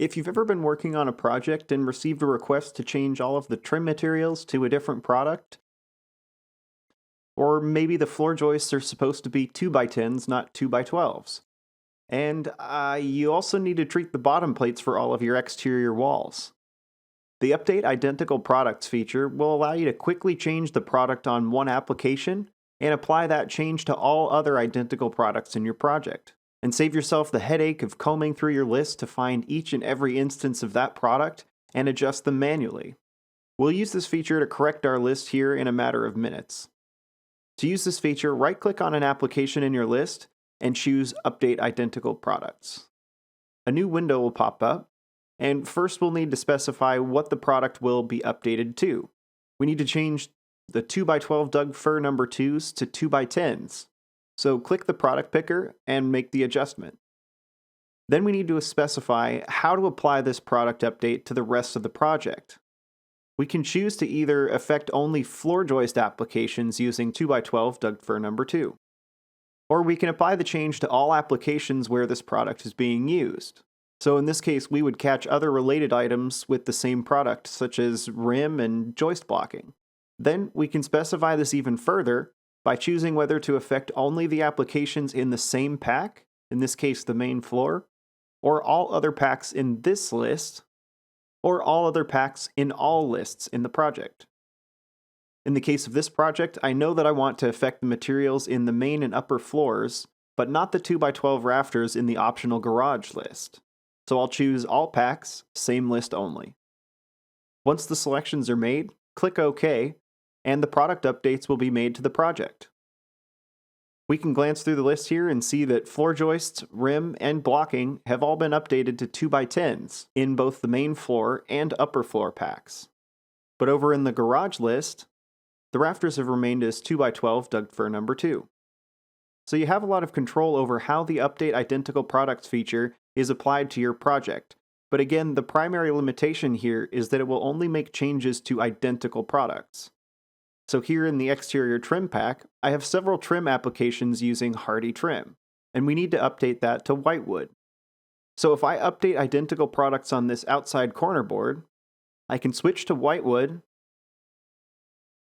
If you've ever been working on a project and received a request to change all of the trim materials to a different product, or maybe the floor joists are supposed to be 2x10s, not 2x12s, and you also need to treat the bottom plates for all of your exterior walls. The Update Identical Products feature will allow you to quickly change the product on one application and apply that change to all other identical products in your project, and save yourself the headache of combing through your list to find each and every instance of that product and adjust them manually. We'll use this feature to correct our list here in a matter of minutes. To use this feature, right-click on an application in your list and choose Update Identical Products. A new window will pop up, and first we'll need to specify what the product will be updated to. We need to change the 2x12 Doug fir number 2s to 2x10s. So click the product picker and make the adjustment. Then we need to specify how to apply this product update to the rest of the project. We can choose to either affect only floor joist applications using 2x12 Doug fir number 2. Or we can apply the change to all applications where this product is being used. So in this case, we would catch other related items with the same product, such as rim and joist blocking. Then we can specify this even further by choosing whether to affect only the applications in the same pack, in this case the main floor, or all other packs in this list, or all other packs in all lists in the project. In the case of this project, I know that I want to affect the materials in the main and upper floors, but not the 2x12 rafters in the optional garage list. So I'll choose all packs, same list only. Once the selections are made, click OK, and the product updates will be made to the project. We can glance through the list here and see that floor joists, rim, and blocking have all been updated to 2x10s in both the main floor and upper floor packs. But over in the garage list, the rafters have remained as 2x12 Doug fir number 2. So you have a lot of control over how the Update Identical Products feature is applied to your project. But again, the primary limitation here is that it will only make changes to identical products. So here in the exterior trim pack, I have several trim applications using Hardy trim, and we need to update that to whitewood. So if I update identical products on this outside corner board, I can switch to whitewood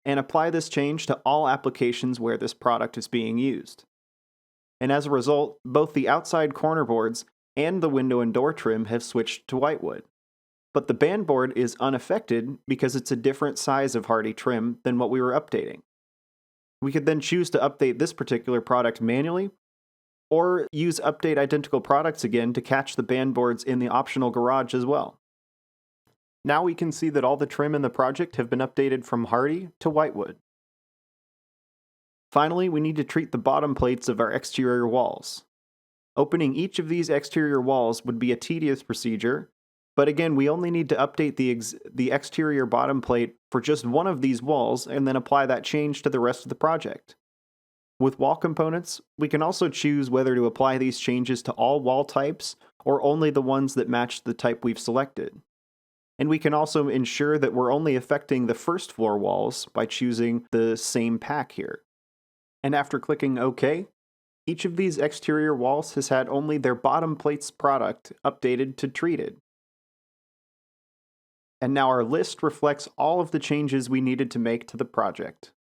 and apply this change to all applications where this product is being used. And as a result, both the outside corner boards and the window and door trim have switched to whitewood. But the band board is unaffected because it's a different size of Hardy trim than what we were updating. We could then choose to update this particular product manually, or use Update Identical Products again to catch the band boards in the optional garage as well. Now we can see that all the trim in the project have been updated from Hardy to whitewood. Finally, we need to treat the bottom plates of our exterior walls. Opening each of these exterior walls would be a tedious procedure, but again, we only need to update the exterior bottom plate for just one of these walls and then apply that change to the rest of the project. With wall components, we can also choose whether to apply these changes to all wall types or only the ones that match the type we've selected. And we can also ensure that we're only affecting the first floor walls by choosing the same pack here. And after clicking OK, each of these exterior walls has had only their bottom plate's product updated to treated. And now our list reflects all of the changes we needed to make to the project.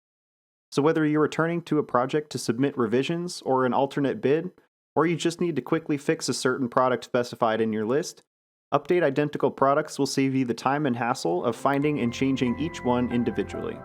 So whether you're returning to a project to submit revisions or an alternate bid, or you just need to quickly fix a certain product specified in your list, Update Identical Products will save you the time and hassle of finding and changing each one individually.